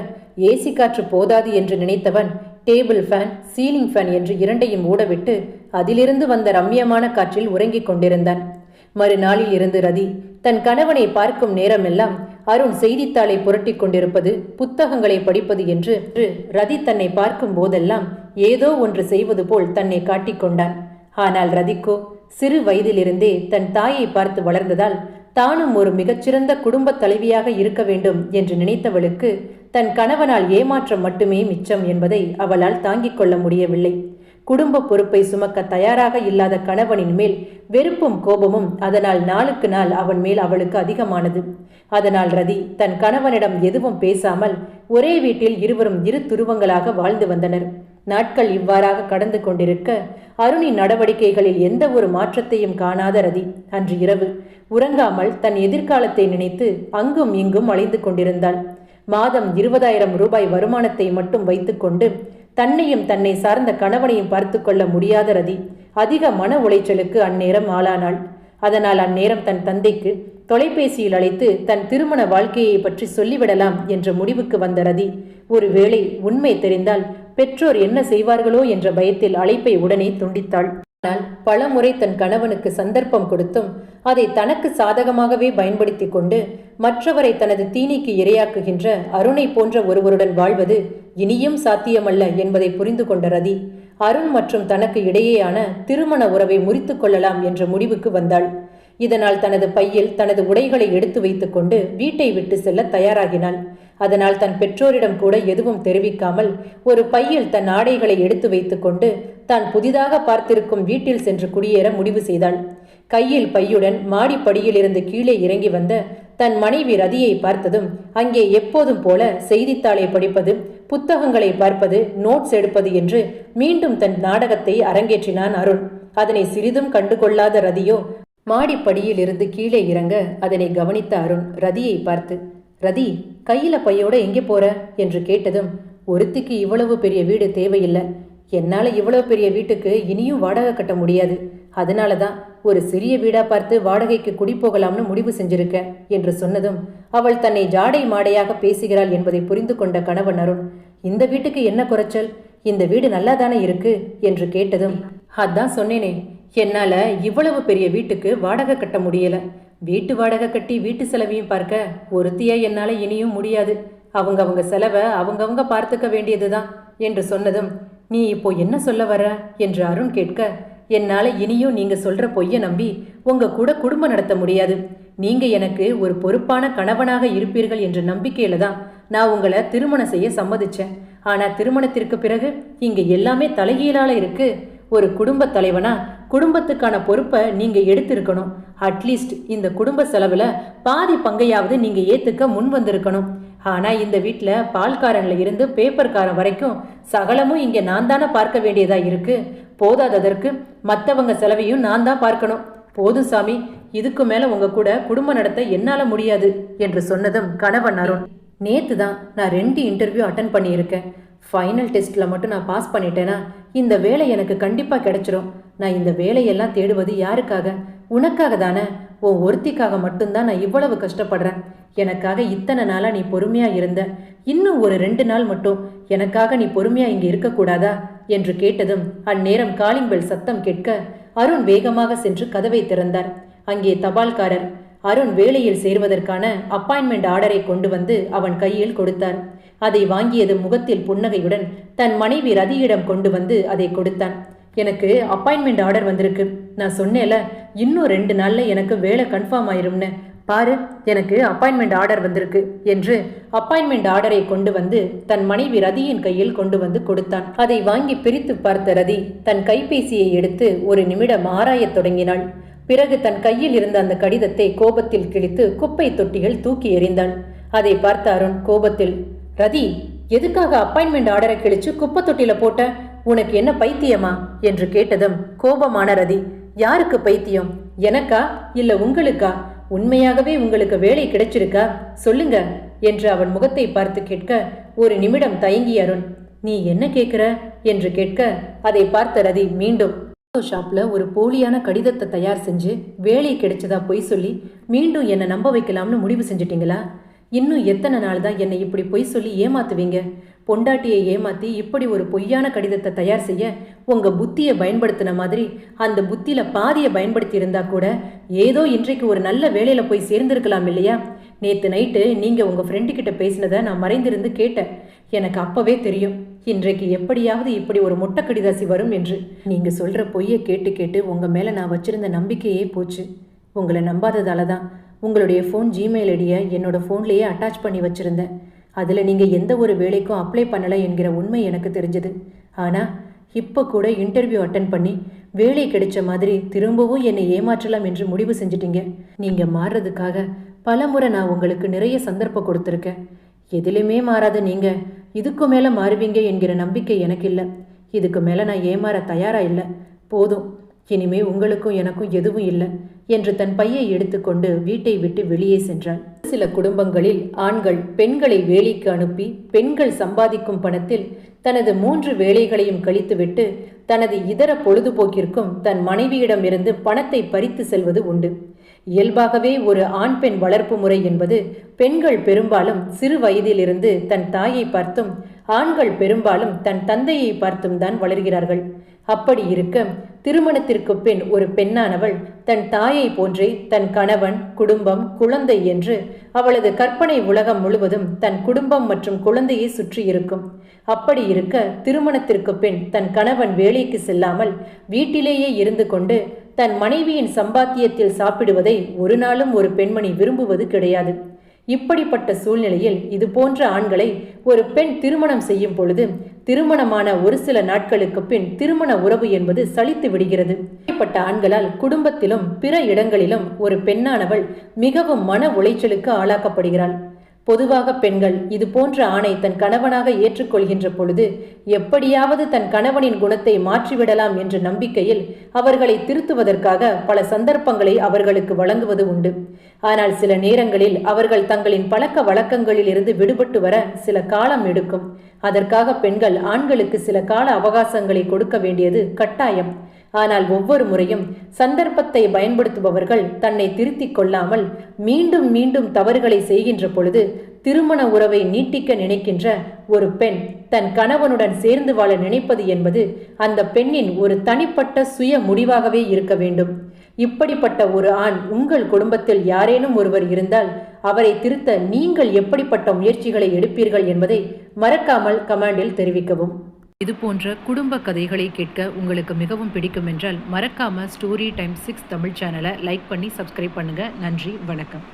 ஏசி காற்று போதாது என்று நினைத்தவன் டேபிள் ஃபேன், சீலிங் ஃபேன் என்று இரண்டையும் ஓடவிட்டு அதிலிருந்து வந்த ரம்யமான காற்றில் உறங்கிக் கொண்டிருந்தான். மறுநாளில் இருந்து ரதி தன் கணவனை பார்க்கும் நேரமெல்லாம் அருண் செய்தித்தாளை புரட்டி கொண்டிருப்பது, புத்தகங்களை படிப்பது என்று ரதி தன்னை பார்க்கும் போதெல்லாம் ஏதோ ஒன்று செய்வது போல் தன்னை காட்டிக்கொண்டான். ஆனால் ரதிக்கோ சிறு வயதிலிருந்தே தன் தாயை பார்த்து வளர்ந்ததால் தானும் ஒரு மிகச்சிறந்த குடும்ப தலைவியாக இருக்க வேண்டும் என்று நினைத்தவளுக்கு தன் கணவனால் ஏமாற்றம் மட்டுமே மிச்சம் என்பதை அவளால் தாங்கிக் கொள்ள முடியவில்லை. குடும்ப பொறுப்பை சுமக்க தயாராக இல்லாத கணவனின் மேல் வெறுப்பும் கோபமும் அதனால் நாளுக்கு நாள் அவன் மேல் அவளுக்கு அதிகமானது. அதனால் ரதி தன் கணவனிடம் எதுவும் பேசாமல் ஒரே வீட்டில் இருவரும் இரு துருவங்களாக வாழ்ந்து வந்தனர். நாட்கள் இவ்வாறாக கடந்து கொண்டிருக்க அருணின் நடவடிக்கைகளில் எந்த ஒரு மாற்றத்தையும் காணாத ரதி அன்று இரவு உறங்காமல் தன் எதிர்காலத்தை நினைத்து அங்கும் இங்கும் அலைந்து கொண்டிருந்தாள். மாதம் 20,000 ரூபாய் வருமானத்தை மட்டும் வைத்துக்கொண்டு தன்னையும் தன்னை சார்ந்த கணவனையும் பார்த்து கொள்ள முடியாத ரதி அதிக மன உளைச்சலுக்கு அந்நேரம் ஆளானாள். அதனால் அந்நேரம் தன் தந்தைக்கு தொலைபேசியில் அழைத்து தன் திருமண வாழ்க்கையை பற்றி சொல்லிவிடலாம் என்ற முடிவுக்கு வந்த ரதி ஒருவேளை உண்மை தெரிந்தால் பெற்றோர் என்ன செய்வார்களோ என்ற பயத்தில் அழைப்பை உடனே துண்டித்தாள். ஆனால் பலமுறை தன் கணவனுக்கு சந்தர்ப்பம் கொடுத்தும் அதை தனக்கு சாதகமாகவே பயன்படுத்தி கொண்டு மற்றவரை தனது தீனிக்கு இரையாக்குகின்ற அருணை போன்ற ஒருவருடன் வாழ்வது இனியும் சாத்தியமல்ல என்பதை புரிந்து கொண்ட ரதி அருண் மற்றும் தனக்கு இடையேயான திருமண உறவை முறித்து கொள்ளலாம் என்ற முடிவுக்கு வந்தாள். இதனால் தனது பையில் தனது உடைகளை எடுத்து வைத்துக் கொண்டு வீட்டை விட்டு செல்ல தயாராகினாள். அதனால் தன் பெற்றோரிடம் கூட எதுவும் தெரிவிக்காமல் ஒரு பையில் தன் ஆடைகளை எடுத்து வைத்துக் கொண்டு தான் புதிதாக பார்த்திருக்கும் வீட்டில் சென்று குடியேற முடிவு செய்தாள். கையில் பையுடன் மாடிப்படியில் இருந்து கீழே இறங்கி வந்த தன் மனைவி ரதியை பார்த்ததும் அங்கே எப்போதும் போல செய்தித்தாளை படிப்பது, புத்தகங்களை பார்ப்பது, நோட்ஸ் எடுப்பது என்று மீண்டும் தன் நாடகத்தை அரங்கேற்றினான் அருண். அதனை சிறிதும் கண்டுகொள்ளாத ரதியோ மாடிப்படியில் இருந்து கீழே இறங்க அதனை கவனித்த அருண் ரதியை பார்த்து, ரதி கையில பையோட எங்கே போற என்று கேட்டதும், ஒருத்திக்கு இவ்வளவு பெரிய வீடு தேவையில்லை, என்னால இவ்வளவு பெரிய வீட்டுக்கு இனியும் வாடகை கட்ட முடியாது, அதனாலதான் ஒரு சிறிய வீடா பார்த்து வாடகைக்கு குடி போகலாம்னு முடிவு செஞ்சிருக்க என்று சொன்னதும் அவள் தன்னை ஜாடை மாடையாக பேசுகிறாள் என்பதை புரிந்து கொண்ட கணவன் அருண், இந்த வீட்டுக்கு என்ன குறைச்சல், இந்த வீடு நல்லாதானே இருக்கு என்று கேட்டதும், அதான் சொன்னேனே, என்னால இவ்வளவு பெரிய வீட்டுக்கு வாடகை கட்ட முடியல, வீட்டு வாடகை கட்டி வீட்டு செலவையும் பார்க்க ஒருத்தியா என்னால இனியும் முடியாது. அவங்க செலவை அவங்கவங்க பார்த்துக்க வேண்டியதுதான் என்று சொன்னதும், நீ இப்போ என்ன சொல்ல வர என்று அருண் கேட்க, என்னால இனியும் நீங்க சொல்ற பொய்ய நம்பி உங்க கூட குடும்பம் நடத்த முடியாது. நீங்க எனக்கு ஒரு பொறுப்பான கணவனாக இருப்பீர்கள் என்ற நம்பிக்கையில தான் நான் உங்களை திருமணம் செய்ய சம்மதிச்சேன். ஆனா திருமணத்திற்கு பிறகு இங்க எல்லாமே தலைகீழால இருக்கு. ஒரு குடும்ப தலைவனா குடும்பத்துக்கான பொறுப்பை நீங்க எடுத்திருக்கணும். அட்லீஸ்ட் இந்த குடும்ப செலவுல பாதி பங்கையாவது நீங்க ஏத்துக்க முன் வந்திருக்கணும். ஆனா இந்த வீட்டுல பால்காரன்ல இருந்து பேப்பர்காரன் வரைக்கும் சகலமும் இங்க நான் தானே பார்க்க வேண்டியதா இருக்கு. போதாததற்கு மற்றவங்க செலவையும் நான் தான் பார்க்கணும். போதும் சாமி, இதுக்கு மேல உங்க கூட குடும்பம் நடத்த என்னால முடியாது என்று சொன்னதும் கணவன் அருண், நேத்து தான் நான் 2 இன்டர்வியூ அட்டன் பண்ணியிருக்கேன். ஃபைனல் டெஸ்ட்ல மட்டும் நான் பாஸ் பண்ணிட்டேன்னா இந்த வேலை எனக்கு கண்டிப்பா கிடைச்சிரும். நான் இந்த வேலையெல்லாம் தேடுவது யாருக்காக? உனக்காக தானே. உன் ஒருத்திக்காக மட்டும்தான் நான் இவ்வளவு கஷ்டப்படுறேன். எனக்காக இத்தனை நாளா நீ பொறுமையா இருந்த, இன்னும் ஒரு 2 நாள் மட்டும் எனக்காக நீ பொறுமையா இங்க இருக்கக்கூடாதா என்று கேட்டதும் அந்நேரம் காலிங் பெல் சத்தம் கேட்க அருண் வேகமாக சென்று கதவை திறந்தார். அங்கே தபால்காரர் அருண் வேலையில் சேர்வதற்கான அப்பாயின்மெண்ட் ஆர்டரை கொண்டு வந்து அவன் கையில் கொடுத்தார். அதை வாங்கியது முகத்தில் புன்னகையுடன் தன் மனைவி ரதியிடம் கொண்டு வந்து அதை கொடுத்தான். எனக்கு அப்பாயின்மெண்ட் ஆர்டர் வந்திருக்கு. நான் சொன்னேல இன்னும் 2 நாள்ல எனக்கு வேலை கன்ஃபார்ம் ஆயிரும்னு. பாரு, எனக்கு அப்பாயின்மெண்ட் ஆர்டர் வந்திருக்கு என்று அப்பாயின்மெண்ட் ஆர்டரை கொண்டு வந்து தன் மனைவி ரதியின் கையில் கொண்டு வந்து கொடுத்தான். அதை வாங்கி பிரித்து பார்த்த ரதி தன் கைபேசியை எடுத்து ஒரு நிமிடம் ஆராயத் தொடங்கினாள். பிறகு தன் கையில் இருந்த அந்த கடிதத்தை கோபத்தில் கிழித்து குப்பை தொட்டிகள் தூக்கி எறிந்தாள். அதை பார்த்த அருண் கோபத்தில், ரதி, எதுக்காக அப்பாயின்மெண்ட் ஆர்டரை கிழிச்சு குப்பை தொட்டில போட்ட? உனக்கு என்ன பைத்தியமா என்று கேட்டதும் கோபமான ரதி, யாருக்கு பைத்தியம்? எனக்கா இல்ல உங்களுக்கா? உண்மையாகவே உங்களுக்கு வேலை கிடைச்சிருக்கா? சொல்லுங்க என்று அவன் முகத்தை பார்த்து கேட்க ஒரு நிமிடம் தயங்கிய அருண், நீ என்ன கேட்கிற என்று கேட்க அதை பார்த்த ரதி மீண்டும், ஷாப்ல ஒரு போலியான கடிதத்தை தயார் செஞ்சு வேலை கிடைச்சதா பொய் சொல்லி மீண்டும் என்னை நம்ப வைக்கலாம்னு முடிவு செஞ்சிட்டீங்களா? இன்னும் எத்தனை நாள் தான் என்னை இப்படி பொய் சொல்லி ஏமாத்துவீங்க? பொண்டாட்டியை ஏமாத்தி இப்படி ஒரு பொய்யான கடிதத்தை தயார் செய்ய உங்க புத்தியை பயன்படுத்தின மாதிரி அந்த புத்தியில பாதியை பயன்படுத்தி இருந்தா கூட ஏதோ இன்றைக்கு ஒரு நல்ல வேலையில போய் சேர்ந்திருக்கலாம் இல்லையா? நேத்து நைட்டு நீங்க உங்க ஃப்ரெண்டு கிட்ட பேசினதை நான் மறைந்திருந்து கேட்டேன். எனக்கு அப்பவே தெரியும் இன்றைக்கு எப்படியாவது இப்படி ஒரு மொட்டை கடிதாசி வரும் என்று. நீங்க சொல்ற பொய்யை கேட்டு கேட்டு உங்க மேல நான் வச்சிருந்த நம்பிக்கையே போச்சு. உங்களை நம்பாததால தான் உங்களுடைய ஃபோன் ஜிமெயில் ஐடியை என்னோட ஃபோன்லேயே அட்டாச் பண்ணி வச்சுருந்தேன். அதில் நீங்கள் எந்த ஒரு வேலைக்கும் அப்ளை பண்ணலை என்கிற உண்மை எனக்கு தெரிஞ்சது. ஆனால் இப்போ கூட இன்டர்வியூ அட்டன் பண்ணி வேலை கிடைச்ச மாதிரி திரும்பவும் என்னை ஏமாற்றலாம் என்று முடிவு செஞ்சிட்டீங்க. நீங்கள் மாறுறதுக்காக பலமுறை நான் உங்களுக்கு நிறைய சந்தர்ப்பம் கொடுத்துருக்கேன். எதிலுமே மாறாத நீங்கள் இதுக்கு மேலே மாறுவீங்க என்கிற நம்பிக்கை எனக்கு இல்லை. இதுக்கு மேலே நான் ஏமாற தயாராக இல்லை. போதும், இனிமே உங்களுக்கும் எனக்கும் எதுவும் இல்லை என்று தன் பையை எடுத்துக்கொண்டு வீட்டை விட்டு வெளியே சென்றாள். சில குடும்பங்களில் ஆண்கள் பெண்களை வேலைக்கு அனுப்பி பெண்கள் சம்பாதிக்கும் பணத்தில் தனது 3 வேலைகளையும் கழித்துவிட்டு தனது இதர பொழுதுபோக்கிற்கும் தன் மனைவியிடம் இருந்து பணத்தை பறித்து செல்வது உண்டு. இயல்பாகவே ஒரு ஆண் பெண் வளர்ப்பு முறை என்பது பெண்கள் பெரும்பாலும் சிறு வயதிலிருந்து தன் தாயை பார்த்தும் ஆண்கள் பெரும்பாலும் தன் தந்தையை பார்த்தும் தான் வளர்கிறார்கள். அப்படி இருக்க திருமணத்திற்கு பின் ஒரு பெண்ணானவள் தன் தாயை போன்றே தன் கணவன், குடும்பம், குழந்தை என்று அவளது கற்பனை உலகம் முழுவதும் தன் குடும்பம் மற்றும் குழந்தையை சுற்றி இருக்கும். அப்படி இருக்க திருமணத்திற்கு பின் தன் கணவன் வேலைக்கு செல்லாமல் வீட்டிலேயே இருந்து கொண்டு தன் மனைவியின் சம்பாத்தியத்தில் சாப்பிடுவதை ஒரு நாளும் ஒரு பெண்மணி விரும்புவது கிடையாது. இப்படிப்பட்ட சூழ்நிலையில் இது போன்ற ஆண்களை ஒரு பெண் திருமணம் செய்யும் பொழுது திருமணமான ஒரு சில நாட்களுக்கு பின் திருமண உறவு என்பது சலித்து விடுகிறது. இப்படிப்பட்ட ஆண்களால் குடும்பத்திலும் பிற இடங்களிலும் ஒரு பெண்ணானவள் மிகவும் மன உளைச்சலுக்கு ஆளாக்கப்படுகிறாள். பொதுவாக பெண்கள் இது போன்ற ஆணை தன் கணவனாக ஏற்றுக்கொள்கின்ற பொழுது எப்படியாவது தன் கணவனின் குணத்தை மாற்றிவிடலாம் என்ற நம்பிக்கையில் அவர்களை திருத்துவதற்காக பல சந்தர்ப்பங்களை அவர்களுக்கு வழங்குவது உண்டு. ஆனால் சில நேரங்களில் அவர்கள் தங்களின் பழக்க வழக்கங்களில் இருந்து விடுபட்டு வர சில காலம் எடுக்கும். அதற்காக பெண்கள் ஆண்களுக்கு சில கால அவகாசங்களை கொடுக்க வேண்டியது கட்டாயம். ஆனால் ஒவ்வொரு முறையும் சந்தர்ப்பத்தை பயன்படுத்துபவர்கள் தன்னை திருத்திக் கொள்ளாமல் மீண்டும் மீண்டும் தவறுகளை செய்கின்ற பொழுது திருமண உறவை நீட்டிக்க நினைக்கின்ற ஒரு பெண் தன் கணவனுடன் சேர்ந்து வாழ நினைப்பது என்பது அந்த பெண்ணின் ஒரு தனிப்பட்ட சுய முடிவாகவே இருக்க வேண்டும். இப்படிப்பட்ட ஒரு ஆண் உங்கள் குடும்பத்தில் யாரேனும் ஒருவர் இருந்தால் அவரை திருத்த நீங்கள் எப்படிப்பட்ட முயற்சிகளை எடுப்பீர்கள் என்பதை மறக்காமல் கமெண்டில் தெரிவிக்கவும். இது போன்ற குடும்ப கதைகளை கேட்க உங்களுக்கு மிகவும் பிடிக்கும் என்றால் மறக்காம ஸ்டோரி டைம் 6 தமிழ் சேனலை லைக் பண்ணி சப்ஸ்கிரைப் பண்ணுங்க. நன்றி, வணக்கம்.